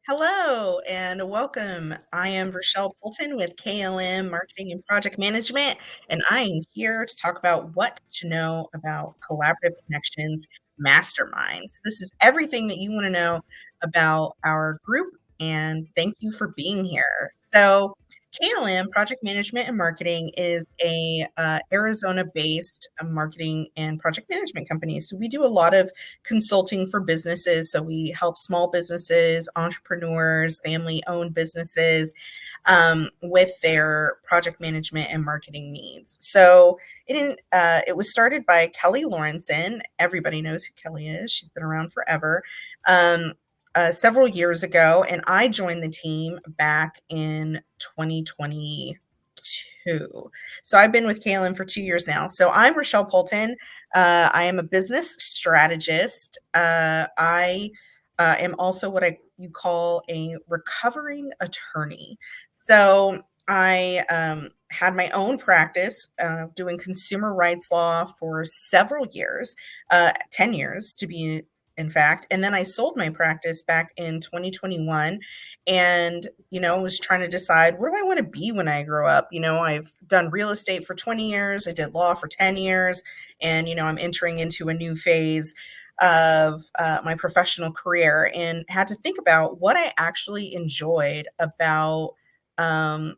Hello and welcome. I am Rochelle Poulton with KLM Marketing and Project Management, and I am here to talk about what to know about Collaborative Connections Mastermind. So this is everything that you want to know about our group, and thank you for being here. So, KLM Project Management and Marketing is a Arizona-based marketing and project management company. So we do a lot of consulting for businesses. So we help small businesses, entrepreneurs, family owned businesses with their project management and marketing needs. So it was started by Kelly Lorenzen. Everybody knows who Kelly is. She's been around forever. Um, Several years ago, and I joined the team back in 2022. So I've been with KLM for 2 years now. So I'm Rochelle Poulton. I am a business strategist. I am also what you call a recovering attorney. So I had my own practice doing consumer rights law for several years, 10 years to be in fact. And then I sold my practice back in 2021 and, was trying to decide what do I want to be when I grow up? I've done real estate for 20 years, I did law for 10 years, and, I'm entering into a new phase of my professional career and had to think about what I actually enjoyed about um,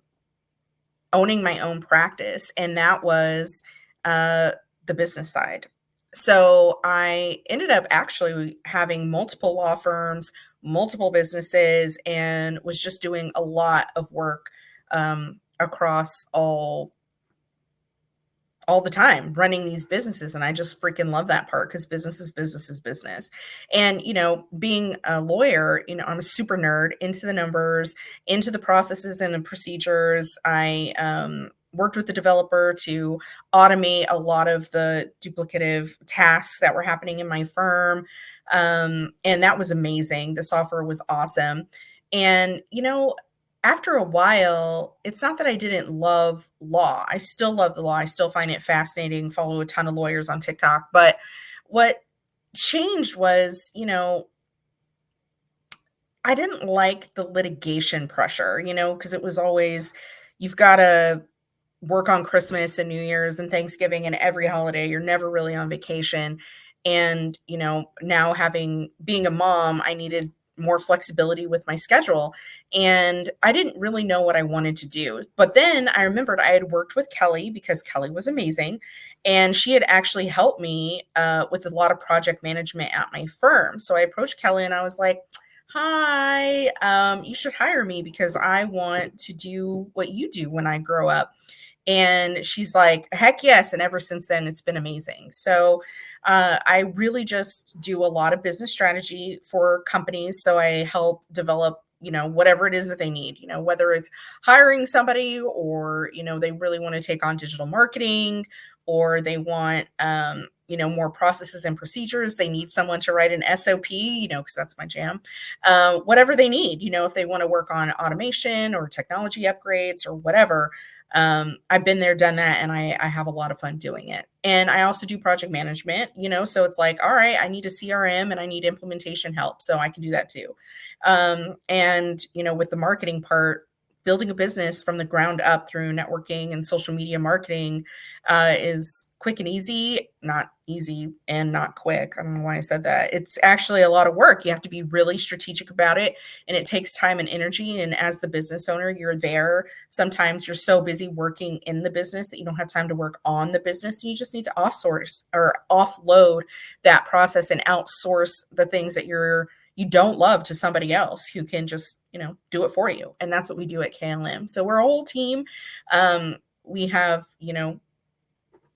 owning my own practice, and that was uh, the business side. So I ended up actually having multiple law firms, multiple businesses, and was just doing a lot of work across all the time running these businesses. And I just freaking love that part because business is business is business. And, being a lawyer, I'm a super nerd into the numbers, into the processes and the procedures. I worked with the developer to automate a lot of the duplicative tasks that were happening in my firm. And that was amazing. The software was awesome. And, after a while, it's not that I didn't love law. I still love the law. I still find it fascinating, follow a ton of lawyers on TikTok. But what changed was, I didn't like the litigation pressure, because it was always, you've got to work on Christmas and New Year's and Thanksgiving and every holiday. You're never really on vacation. And, now being a mom, I needed more flexibility with my schedule. And I didn't really know what I wanted to do. But then I remembered I had worked with Kelly because Kelly was amazing. And she had actually helped me with a lot of project management at my firm. So I approached Kelly and I was like, hi, you should hire me because I want to do what you do when I grow up. And she's like, heck yes. And ever since then, it's been amazing. So I really just do a lot of business strategy for companies. So I help develop, whatever it is that they need, whether it's hiring somebody or, they really want to take on digital marketing or they want, more processes and procedures. They need someone to write an SOP, because that's my jam. Whatever they need, if they want to work on automation or technology upgrades or whatever. I've been there, done that, and I have a lot of fun doing it. And I also do project management, so it's like, all right, I need a CRM and I need implementation help. So I can do that too. And, with the marketing part, building a business from the ground up through networking and social media marketing is quick and easy, not easy and not quick. I don't know why I said that. It's actually a lot of work. You have to be really strategic about it, and it takes time and energy. And as the business owner, you're there. Sometimes you're so busy working in the business that you don't have time to work on the business. And you just need to outsource or offload that process and outsource the things that you don't love to somebody else who can just, do it for you. And that's what we do at KLM. So we're a whole team. We have,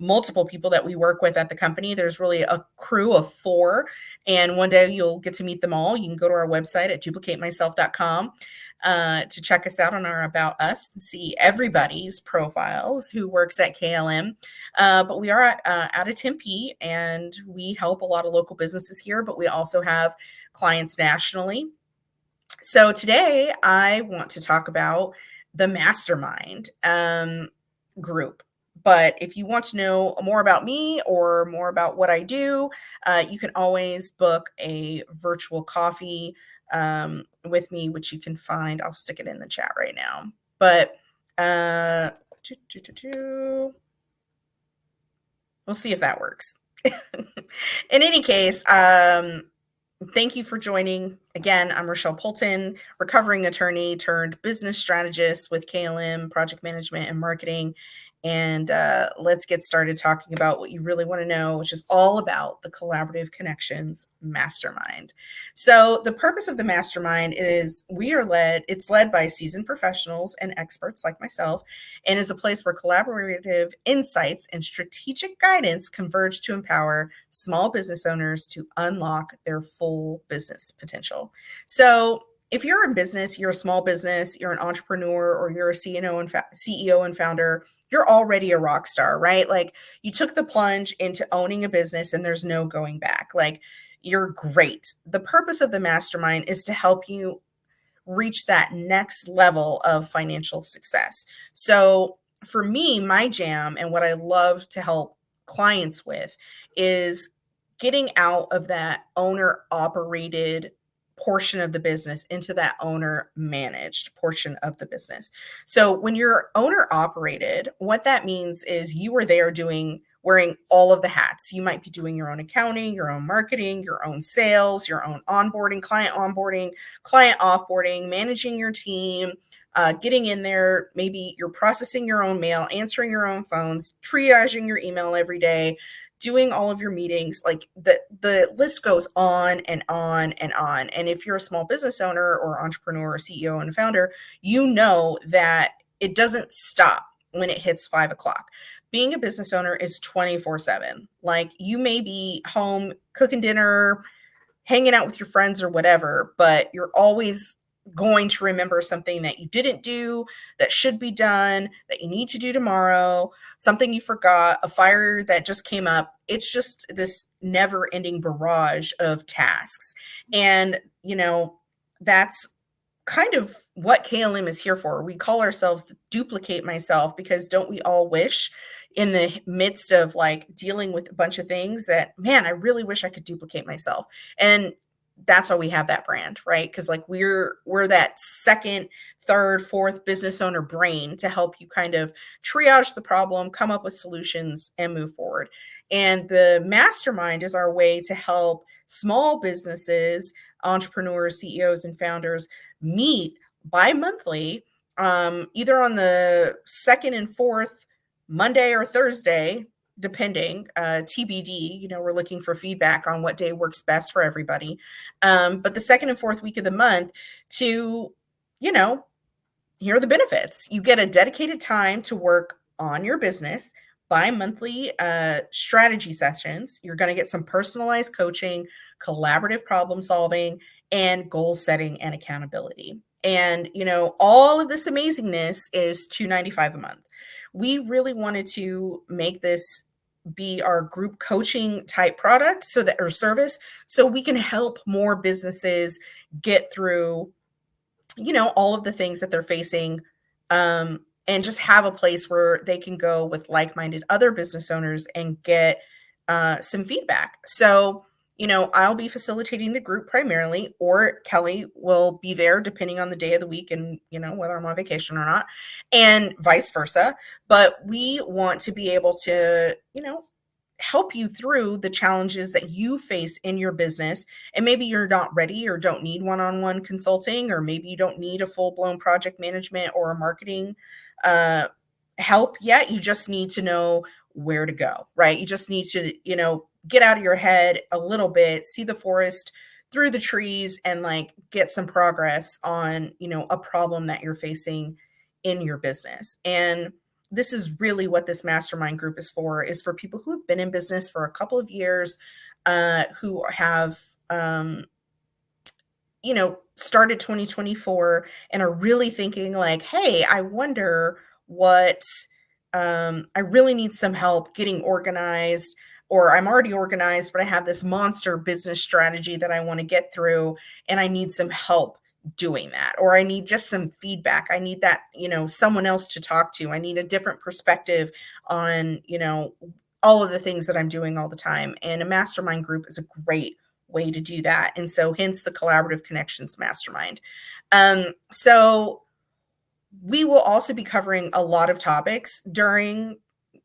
multiple people that we work with at the company. There's really a crew of 4, and one day you'll get to meet them all. You can go to our website at duplicatemyself.com to check us out on our About Us and see everybody's profiles who works at KLM. But we are out of Tempe, and we help a lot of local businesses here, but we also have clients nationally. So today I want to talk about the mastermind group. But if you want to know more about me or more about what I do, you can always book a virtual coffee with me, which you can find. I'll stick it in the chat right now. But we'll see if that works. In any case, thank you for joining. Again, I'm Rochelle Poulton, recovering attorney turned business strategist with KLM, project management and marketing. And let's get started talking about what you really want to know, which is all about the Collaborative Connections Mastermind. So the purpose of the mastermind is it's led by seasoned professionals and experts like myself, and is a place where collaborative insights and strategic guidance converge to empower small business owners to unlock their full business potential. So if you're in business, you're a small business, you're an entrepreneur, or you're a CEO and founder, you're already a rock star, right? Like, you took the plunge into owning a business and there's no going back. Like, you're great. The purpose of the mastermind is to help you reach that next level of financial success. So for me, my jam and what I love to help clients with is getting out of that owner operated portion of the business into that owner managed portion of the business. So when you're owner operated, what that means is you are there wearing all of the hats. You might be doing your own accounting, your own marketing, your own sales, your own onboarding, client offboarding, managing your team, getting in there. Maybe you're processing your own mail, answering your own phones, triaging your email every day, doing all of your meetings. Like, the list goes on and on and on. And if you're a small business owner or entrepreneur or CEO and founder, you know that it doesn't stop when it hits 5 o'clock. Being a business owner is 24/7. Like, you may be home cooking dinner, hanging out with your friends or whatever, but you're always going to remember something that you didn't do, that should be done, that you need to do tomorrow, something you forgot, a fire that just came up. It's just this never ending barrage of tasks. And, that's kind of what KLM is here for. We call ourselves the Duplicate Myself, because don't we all wish, in the midst of like dealing with a bunch of things, that, man, I really wish I could duplicate myself. And that's why we have that brand, right? Because like we're that second, third, fourth business owner brain to help you kind of triage the problem, come up with solutions, and move forward. And the mastermind is our way to help small businesses, entrepreneurs, CEOs, and founders meet bi-monthly, either on the second and fourth Monday or Thursday, depending, TBD. We're looking for feedback on what day works best for everybody. But the second and fourth week of the month to, here are the benefits. You get a dedicated time to work on your business, bi-monthly strategy sessions. You're going to get some personalized coaching, collaborative problem solving, and goal setting and accountability. And, all of this amazingness is $295 a month. We really wanted to make this be our group coaching type product or service, so we can help more businesses get through, all of the things that they're facing, and just have a place where they can go with like-minded other business owners and get some feedback. So, I'll be facilitating the group primarily, or Kelly will be there depending on the day of the week and, whether I'm on vacation or not, and vice versa. But we want to be able to, help you through the challenges that you face in your business. And maybe you're not ready or don't need one-on-one consulting, or maybe you don't need a full-blown project management or a marketing help yet. You just need to know where to go, right? You just need to, get out of your head a little bit, see the forest through the trees, and like get some progress on, a problem that you're facing in your business. And this is really what this mastermind group is for people who have been in business for a couple of years, who have, started 2024 and are really thinking like, hey, I wonder what, I really need some help getting organized, or I'm already organized, but I have this monster business strategy that I want to get through, and I need some help doing that, or I need just some feedback. I need that, someone else to talk to. I need a different perspective on, all of the things that I'm doing all the time. And a mastermind group is a great way to do that. And so hence the Collaborative Connections Mastermind. So we will also be covering a lot of topics during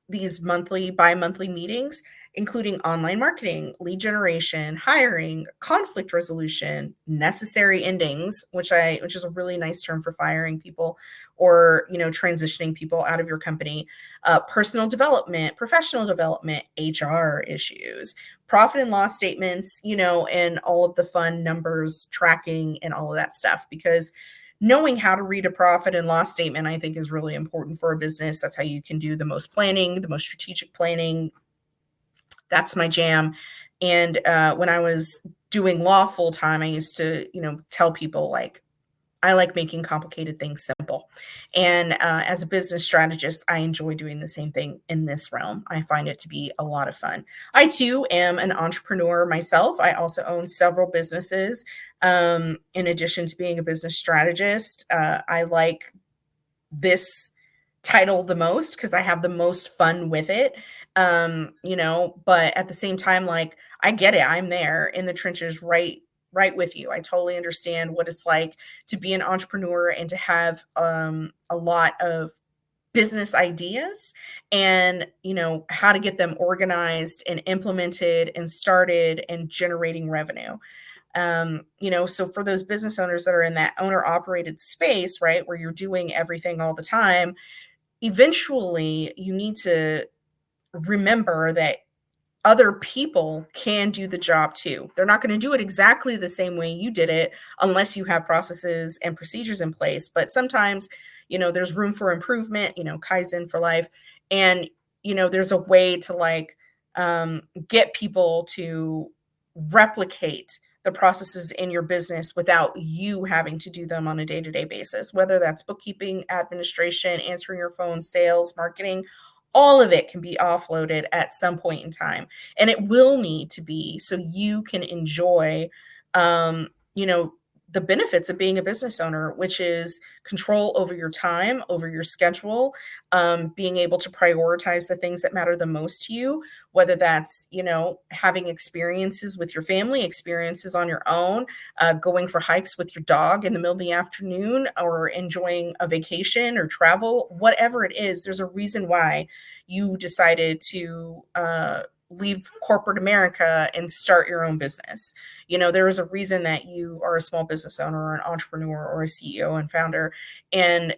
these bi-monthly meetings, including online marketing, lead generation, hiring, conflict resolution, necessary endings, which is a really nice term for firing people or, transitioning people out of your company, personal development, professional development, HR issues, profit and loss statements, and all of the fun numbers, tracking, and all of that stuff, because knowing how to read a profit and loss statement, I think, is really important for a business. That's how you can do the most planning, the most strategic planning. That's my jam. And when I was doing law full time, I used to, tell people, like, I like making complicated things simple. And as a business strategist, I enjoy doing the same thing in this realm. I find it to be a lot of fun. I, too, am an entrepreneur myself. I also own several businesses. In addition to being a business strategist, I like this title the most because I have the most fun with it. But at the same time, like, I get it. I'm there in the trenches, right with you. I totally understand what it's like to be an entrepreneur and to have a lot of business ideas and, how to get them organized and implemented and started and generating revenue. So for those business owners that are in that owner operated space, right, where you're doing everything all the time, eventually you need to remember that other people can do the job too. They're not going to do it exactly the same way you did it unless you have processes and procedures in place. But sometimes, there's room for improvement, Kaizen for life. And, there's a way to, like, get people to replicate the processes in your business without you having to do them on a day-to-day basis, whether that's bookkeeping, administration, answering your phone, sales, marketing. All of it can be offloaded at some point in time, and it will need to be so you can enjoy, the benefits of being a business owner, which is control over your time, over your schedule, being able to prioritize the things that matter the most to you, whether that's, having experiences with your family, experiences on your own, going for hikes with your dog in the middle of the afternoon, or enjoying a vacation or travel, whatever it is. There's a reason why you decided to leave corporate America and start your own business. There is a reason that you are a small business owner or an entrepreneur or a CEO and founder. And,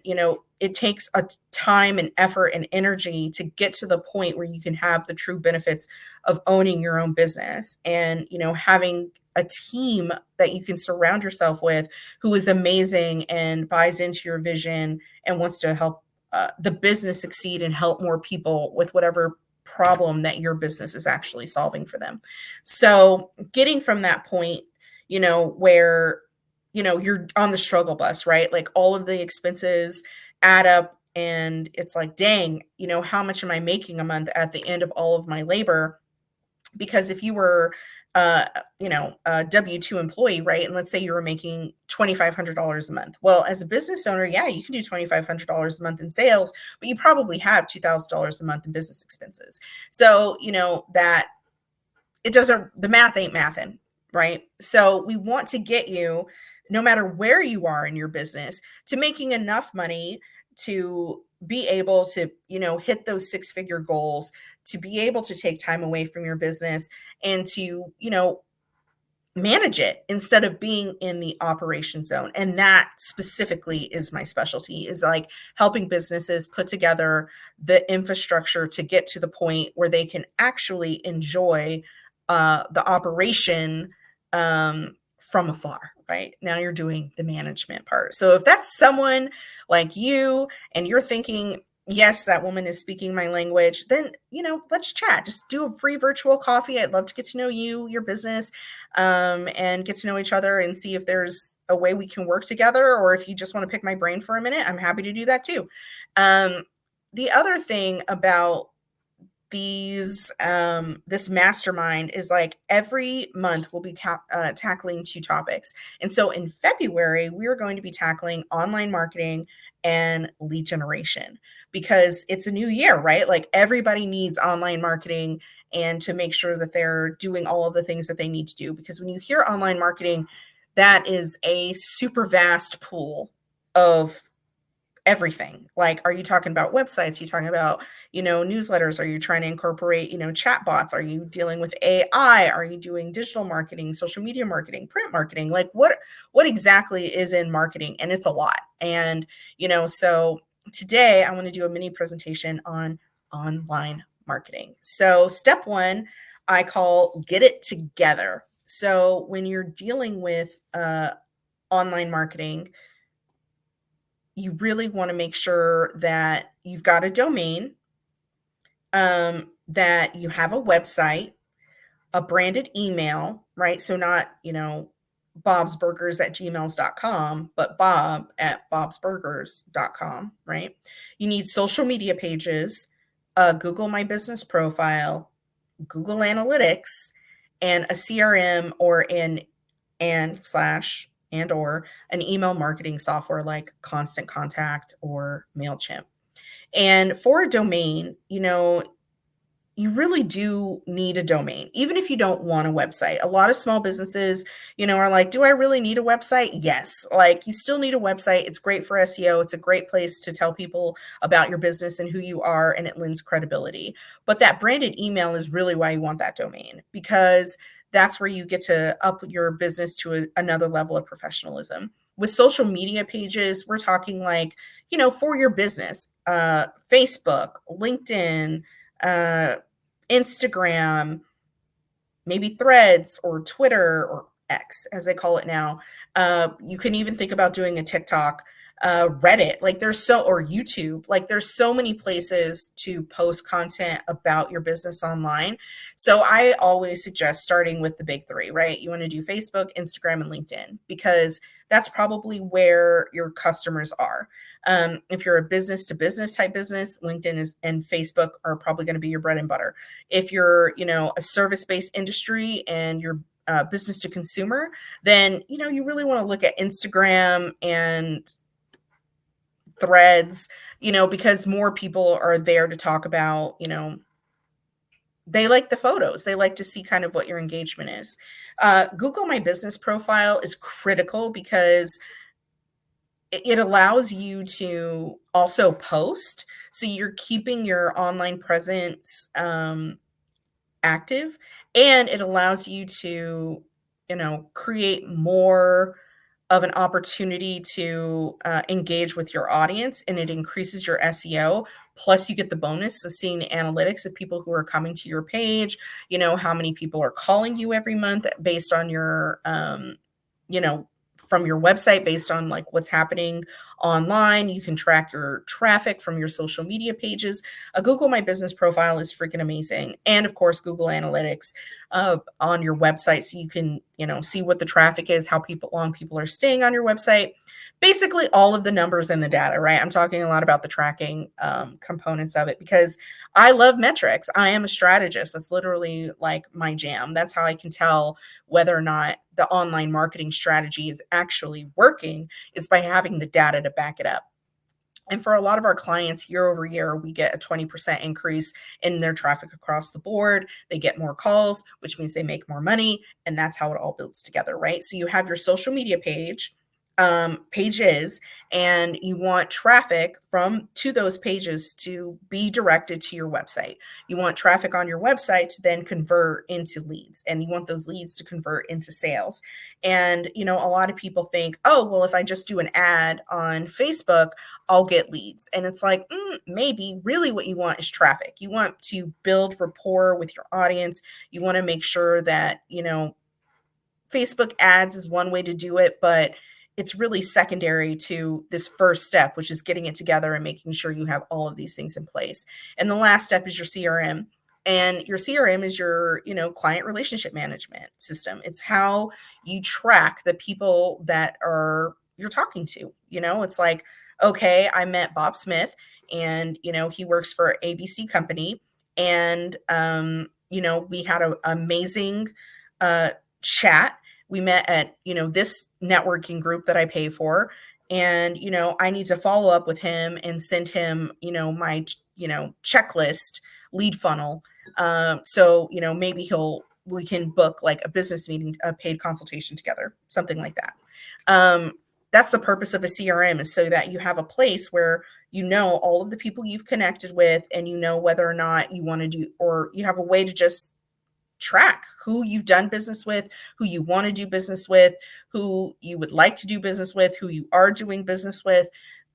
it takes a time and effort and energy to get to the point where you can have the true benefits of owning your own business and, having a team that you can surround yourself with who is amazing and buys into your vision and wants to help the business succeed and help more people with whatever problem that your business is actually solving for them. So getting from that point, where, you're on the struggle bus, right? Like, all of the expenses add up and it's like, dang, how much am I making a month at the end of all of my labor? Because if you were, a W-2 employee, right? And let's say you were making $2,500 a month. Well, as a business owner, yeah, you can do $2,500 a month in sales, but you probably have $2,000 a month in business expenses. So, that the math ain't mathin', right? So we want to get you, no matter where you are in your business, to making enough money to be able to, hit those six-figure goals, to be able to take time away from your business and to, manage it instead of being in the operation zone. And that specifically is my specialty, is like helping businesses put together the infrastructure to get to the point where they can actually enjoy the operation from afar. Right now, you're doing the management part. So if that's someone like you and you're thinking, yes, that woman is speaking my language, then, let's chat. Just do a free virtual coffee. I'd love to get to know you, your business, and get to know each other and see if there's a way we can work together. Or if you just want to pick my brain for a minute, I'm happy to do that too. The other thing about this mastermind is like every month we'll be tackling 2 topics. And so in February, we are going to be tackling online marketing and lead generation because it's a new year, right? Like everybody needs online marketing and to make sure that they're doing all of the things that they need to do. Because when you hear online marketing, that is a super vast pool of everything. Like, are you talking about websites? Are you talking about, newsletters? Are you trying to incorporate, chat bots? Are you dealing with AI? Are you doing digital marketing, social media marketing, print marketing? Like what exactly is in marketing? And it's a lot. And, so today I want to do a mini presentation on online marketing. So step 1, I call get it together. So when you're dealing with online marketing, you really want to make sure that you've got a domain, that you have a website, a branded email, right? So not, bobsburgers@gmails.com, but bob@bobsburgers.com, right? You need social media pages, a Google My Business profile, Google Analytics, and a CRM or or an email marketing software like Constant Contact or MailChimp. And for a domain, you really do need a domain, even if you don't want a website. A lot of small businesses, are like, do I really need a website? Yes. Like, you still need a website. It's great for SEO. It's a great place to tell people about your business and who you are, and it lends credibility. But that branded email is really why you want that domain, because that's where you get to up your business to another level of professionalism. With social media pages, we're talking like, for your business, Facebook, LinkedIn, Instagram, maybe Threads or Twitter or X, as they call it now. You can even think about doing a TikTok, Reddit, or YouTube. Like, there's so many places to post content about your business online. So I always suggest starting with the big 3, right? You want to do Facebook, Instagram, and LinkedIn, because that's probably where your customers are. If you're a business to business type business, LinkedIn and Facebook are probably going to be your bread and butter. If you're, a service-based industry and you're business to consumer, then, you really want to look at Instagram and Threads, because more people are there to talk about, they like the photos. They like to see kind of what your engagement is. Google My Business profile is critical because it allows you to also post. So you're keeping your online presence active, and it allows you to, create more of an opportunity to engage with your audience, and it increases your SEO. Plus, you get the bonus of seeing the analytics of people who are coming to your page, how many people are calling you every month based on your, you know, from your website, based on like what's happening online. You can track your traffic from your social media pages. A Google My Business profile is freaking amazing. And of course, Google Analytics on your website, so you can, see what the traffic is, how long people are staying on your website. Basically all of the numbers and the data, right? I'm talking a lot about the tracking components of it because I love metrics. I am a strategist. That's literally like my jam. That's how I can tell whether or not the online marketing strategy is actually working, is by having the data to back it up. And for a lot of our clients, year over year, we get a 20% increase in their traffic across the board. They get more calls, which means they make more money. And that's how it all builds together, right? So you have your social media pages, and you want traffic to those pages to be directed to your website. You want traffic on your website to then convert into leads, and you want those leads to convert into sales. And, a lot of people think, oh, well, if I just do an ad on Facebook, I'll get leads. And it's like, maybe really what you want is traffic. You want to build rapport with your audience. You want to make sure that, Facebook ads is one way to do it, but it's really secondary to this first step, which is getting it together and making sure you have all of these things in place. And the last step is your CRM. And your CRM is your, client relationship management system. It's how you track the people that you're talking to. It's like, okay, I met Bob Smith, and, he works for ABC company, And, we had an amazing chat. We met at, this networking group that I pay for. And, I need to follow up with him and send him, my, checklist lead funnel. So, maybe we can book like a business meeting, a paid consultation together, something like that. That's the purpose of a CRM, is so that you have a place where all of the people you've connected with, and whether or not you want to do, or you have a way to just track who you've done business with, who you want to do business with, who you would like to do business with, who you are doing business with.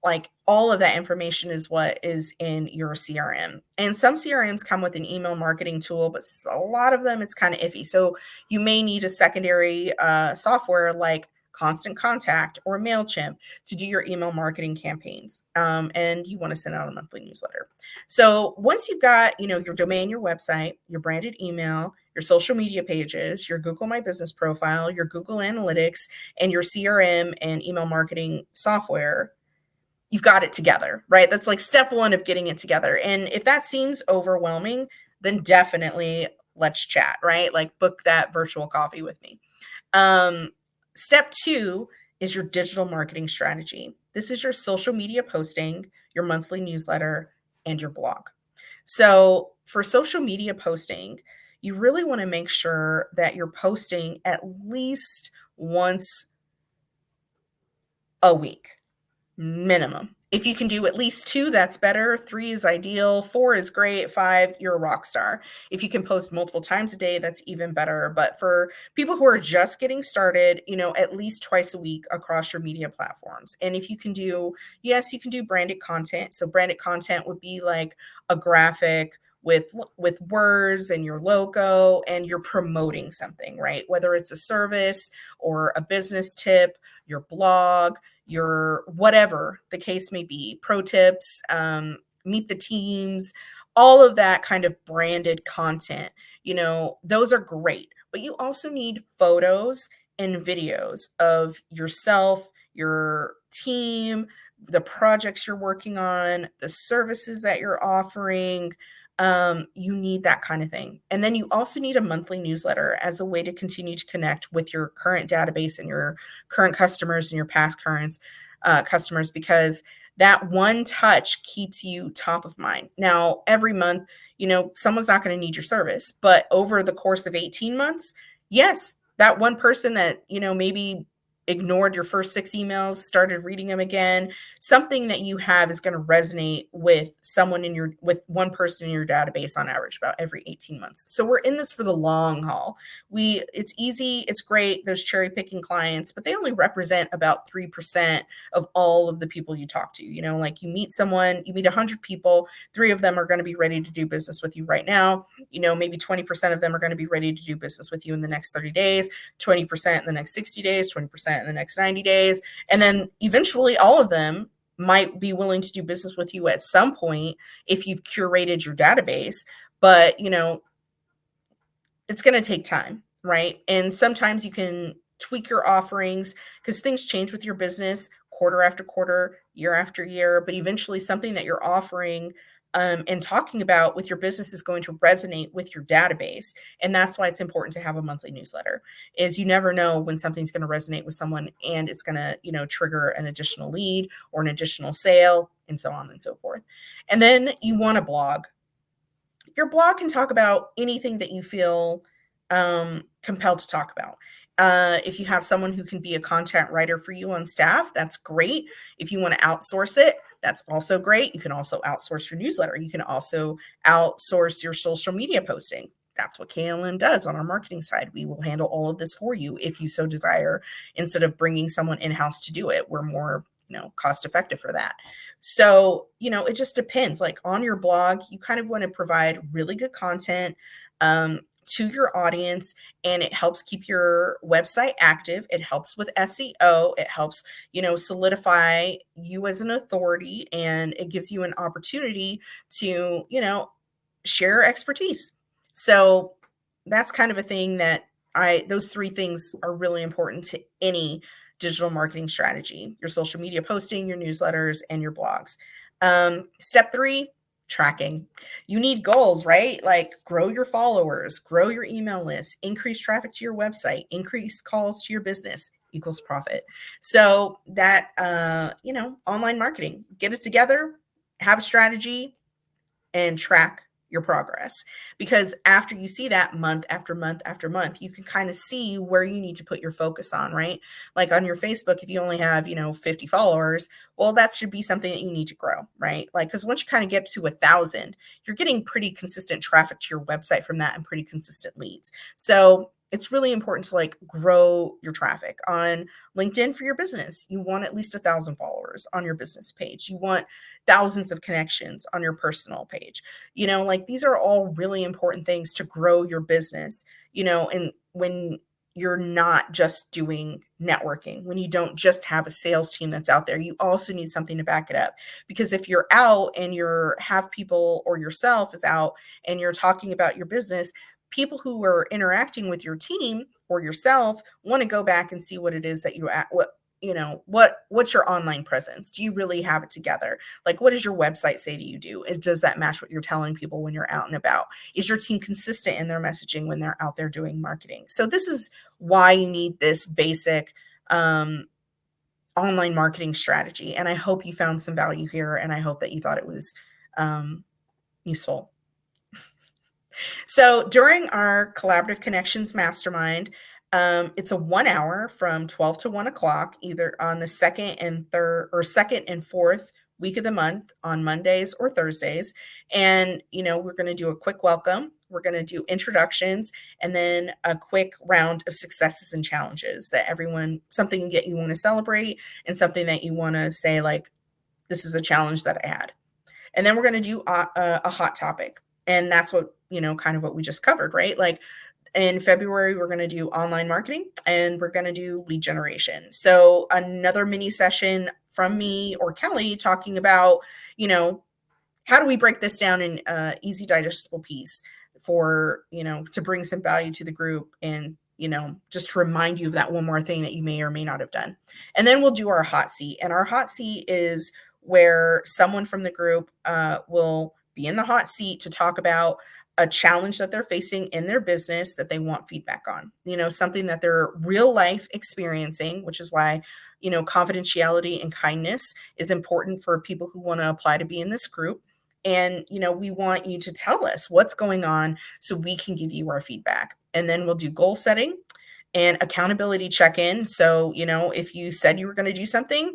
Like, all of that information is what is in your CRM. And some CRMs come with an email marketing tool, but a lot of them, it's kind of iffy. So you may need a secondary software like Constant Contact or MailChimp to do your email marketing campaigns. And you want to send out a monthly newsletter. So once you've got, your domain, your website, your branded email, your social media pages, your Google My Business profile, your Google Analytics, and your CRM and email marketing software, you've got it together, right? That's like step one of getting it together. And if that seems overwhelming, then definitely let's chat, right? Like, book that virtual coffee with me. Step two is your digital marketing strategy. This is your social media posting, your monthly newsletter, and your blog. So for social media posting, you really want to make sure that you're posting at least once a week, minimum. If you can do at least 2, that's better. 3 is ideal. 4 is great. 5, you're a rock star. If you can post multiple times a day, that's even better. But for people who are just getting started, at least twice a week across your media platforms. And if you can do, yes, you can do branded content. So branded content would be like a graphic with words and your logo, and you're promoting something, right? Whether it's a service or a business tip, your blog, your whatever the case may be, pro tips, meet the teams, all of that kind of branded content, those are great. But you also need photos and videos of yourself, your team, the projects you're working on, the services that you're offering. You need that kind of thing. And then you also need a monthly newsletter as a way to continue to connect with your current database and your current customers and your past current customers, because that one touch keeps you top of mind. Now, every month, someone's not going to need your service, but over the course of 18 months, yes, that one person that, maybe ignored your first 6 emails, started reading them again, something that you have is going to resonate with with one person in your database on average about every 18 months. So we're in this for the long haul. It's easy, it's great, those cherry picking clients, but they only represent about 3% of all of the people you talk to. Like, you meet 100 people, 3 of them are going to be ready to do business with you right now. Maybe 20% of them are going to be ready to do business with you in the next 30 days, 20% in the next 60 days, 20% in the next 90 days. And then eventually all of them might be willing to do business with you at some point if you've curated your database. But, it's going to take time, right? And sometimes you can tweak your offerings because things change with your business quarter after quarter, year after year. But eventually, something that you're offering and talking about with your business is going to resonate with your database. And that's why it's important to have a monthly newsletter, is you never know when something's going to resonate with someone and it's going to, trigger an additional lead or an additional sale, and so on and so forth. And then you want a blog. Your blog can talk about anything that you feel compelled to talk about. If you have someone who can be a content writer for you on staff, that's great. If you want to outsource it, that's also great. You can also outsource your newsletter. You can also outsource your social media posting. That's what KLM does on our marketing side. We will handle all of this for you if you so desire, instead of bringing someone in-house to do it. We're more cost effective for that. So, it just depends. Like, on your blog, you kind of want to provide really good content to your audience, and it helps keep your website active. It helps with SEO. It helps, solidify you as an authority, and it gives you an opportunity to, share expertise. So that's kind of a thing that those 3 things are really important to any digital marketing strategy: your social media posting, your newsletters, and your blogs. Step 3, tracking. You need goals, right? Like grow your followers, grow your email list, increase traffic to your website, increase calls to your business equals profit. So that, online marketing, get it together, have a strategy, and track your progress. Because after you see that month after month after month, you can kind of see where you need to put your focus on, right? Like on your Facebook, if you only have, 50 followers, well, that should be something that you need to grow, right? Like, because once you kind of get to 1,000, you're getting pretty consistent traffic to your website from that and pretty consistent leads. So it's really important to like grow your traffic on LinkedIn for your business. You want at least 1,000 followers on your business page. You want thousands of connections on your personal page. Like these are all really important things to grow your business, and when you're not just doing networking, when you don't just have a sales team that's out there, you also need something to back it up. Because if you're out and you're have people or yourself is out and you're talking about your business, people who are interacting with your team or yourself want to go back and see what it is that what's your online presence? Do you really have it together? Like, what does your website say to you do? And does that match what you're telling people when you're out and about? Is your team consistent in their messaging when they're out there doing marketing? So this is why you need this basic online marketing strategy. And I hope you found some value here, and I hope that you thought it was useful. So during our Collaborative Connections Mastermind, it's a 1 hour from 12 to 1 o'clock, either on the second and fourth week of the month on Mondays or Thursdays. And, we're going to do a quick welcome. We're going to do introductions and then a quick round of successes and challenges that something that you want to celebrate and something that you want to say, like, this is a challenge that I had. And then we're going to do a hot topic. And that's what, kind of what we just covered, right? Like in February, we're going to do online marketing and we're going to do lead generation. So another mini session from me or Kelly talking about, how do we break this down in easy digestible piece for, to bring some value to the group and, just to remind you of that one more thing that you may or may not have done. And then we'll do our hot seat. And our hot seat is where someone from the group will be in the hot seat to talk about a challenge that they're facing in their business that they want feedback on, something that they're real life experiencing, which is why, confidentiality and kindness is important for people who want to apply to be in this group. And, we want you to tell us what's going on so we can give you our feedback. And then we'll do goal setting and accountability check-in. So, if you said you were going to do something,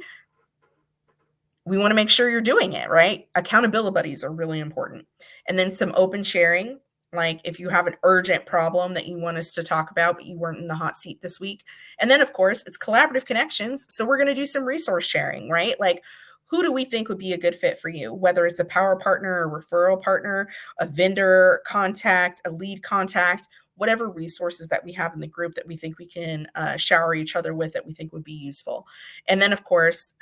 we want to make sure you're doing it, right? Accountability buddies are really important. And then some open sharing, like if you have an urgent problem that you want us to talk about, but you weren't in the hot seat this week. And then, of course, it's collaborative connections. So we're going to do some resource sharing, right? Like, who do we think would be a good fit for you? Whether it's a power partner, a referral partner, a vendor contact, a lead contact, whatever resources that we have in the group that we think we can shower each other with that we think would be useful. And then, of course,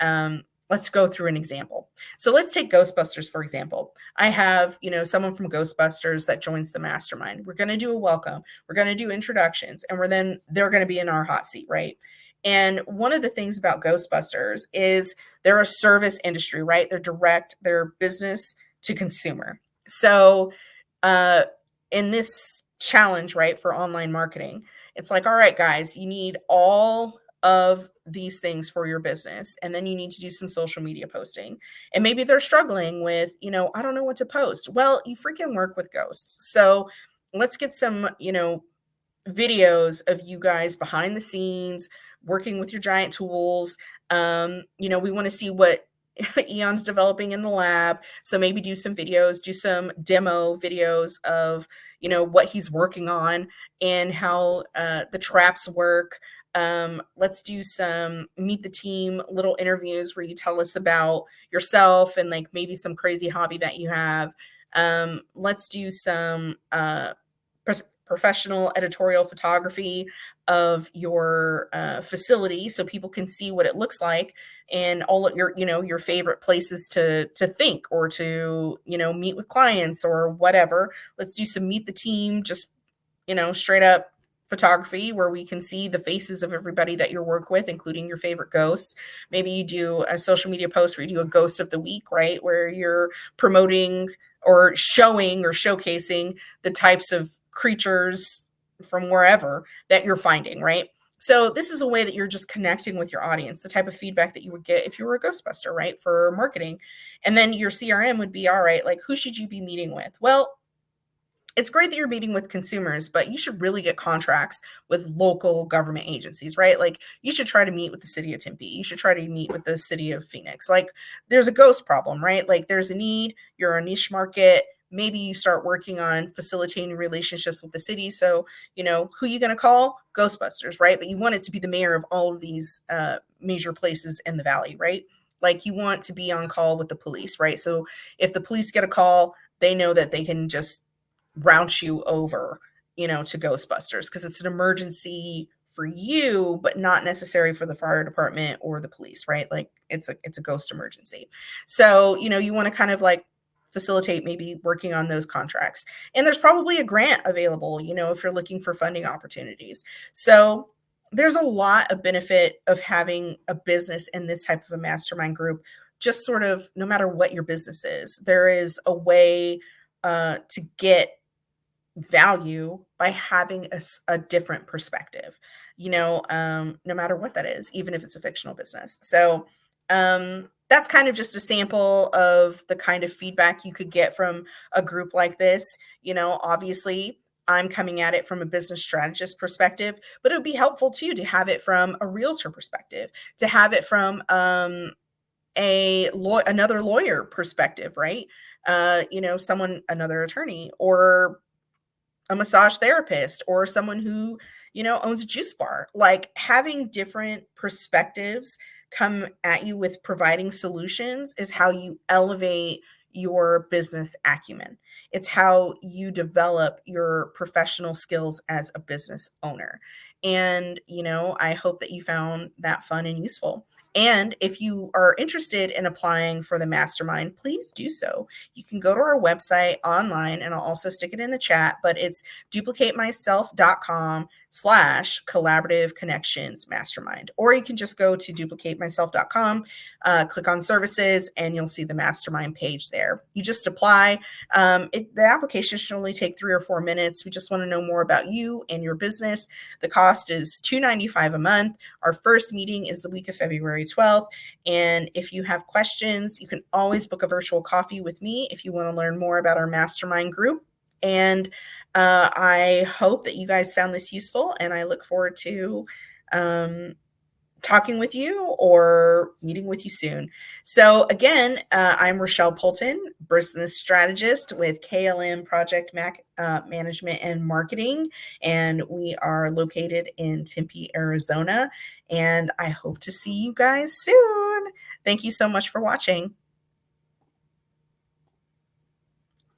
let's go through an example. So let's take Ghostbusters, for example. I have, someone from Ghostbusters that joins the mastermind. We're going to do a welcome. We're going to do introductions, and they're going to be in our hot seat, right? And one of the things about Ghostbusters is they're a service industry, right? They're business to consumer. So in this challenge, right, for online marketing, it's like, all right, guys, you need all of these things for your business. And then you need to do some social media posting. And maybe they're struggling with, I don't know what to post. Well, you freaking work with ghosts. So let's get some, videos of you guys behind the scenes working with your giant tools. We want to see what Eon's developing in the lab. So maybe do some videos, do some demo videos of, what he's working on and how the traps work. Let's do some meet the team little interviews where you tell us about yourself and like maybe some crazy hobby that you have. Let's do some professional editorial photography of your facility so people can see what it looks like and all of your favorite places to think or to meet with clients or whatever. Let's do some meet the team, just straight up photography where we can see the faces of everybody that you work with, including your favorite ghosts. Maybe you do a social media post where you do a ghost of the week, right? Where you're promoting or showing or showcasing the types of creatures from wherever that you're finding, right? So this is a way that you're just connecting with your audience, the type of feedback that you would get if you were a Ghostbuster, right? For marketing. And then your CRM would be, all right, like who should you be meeting with? Well, it's great that you're meeting with consumers, but you should really get contracts with local government agencies, right? Like you should try to meet with the city of Tempe. You should try to meet with the city of Phoenix. Like there's a ghost problem, right? Like there's a need, you're a niche market. Maybe you start working on facilitating relationships with the city. So, who are you going to call? Ghostbusters, right? But you want it to be the mayor of all of these major places in the valley, right? Like you want to be on call with the police, right? So if the police get a call, they know that they can just route you over, to Ghostbusters because it's an emergency for you, but not necessary for the fire department or the police, right? Like it's a ghost emergency. So, you want to kind of like facilitate maybe working on those contracts. And there's probably a grant available, if you're looking for funding opportunities. So there's a lot of benefit of having a business in this type of a mastermind group, just sort of no matter what your business is, there is a way to get value by having a different perspective, no matter what that is, even if it's a fictional business. So that's kind of just a sample of the kind of feedback you could get from a group like this. Obviously, I'm coming at it from a business strategist perspective, but it would be helpful too to have it from a realtor perspective, to have it from another lawyer perspective, right? Another attorney, or a massage therapist, or someone who, owns a juice bar. Like having different perspectives come at you with providing solutions is how you elevate your business acumen. It's how you develop your professional skills as a business owner. And, I hope that you found that fun and useful. And if you are interested in applying for the mastermind, please do so. You can go to our website online, and I'll also stick it in the chat, but it's duplicatemyself.com/collaborative connections mastermind. Or you can just go to duplicatemyself.com, click on services, and you'll see the mastermind page there. You just apply. The application should only take 3 or 4 minutes. We just want to know more about you and your business. The cost is $295 a month. Our first meeting is the week of February 12th. And if you have questions, you can always book a virtual coffee with me if you want to learn more about our mastermind group. And I hope that you guys found this useful, and I look forward to talking with you or meeting with you soon. So again, I'm Rochelle Poulton, business strategist with KLM Project Management and Marketing, and we are located in Tempe, Arizona, and I hope to see you guys soon. Thank you so much for watching.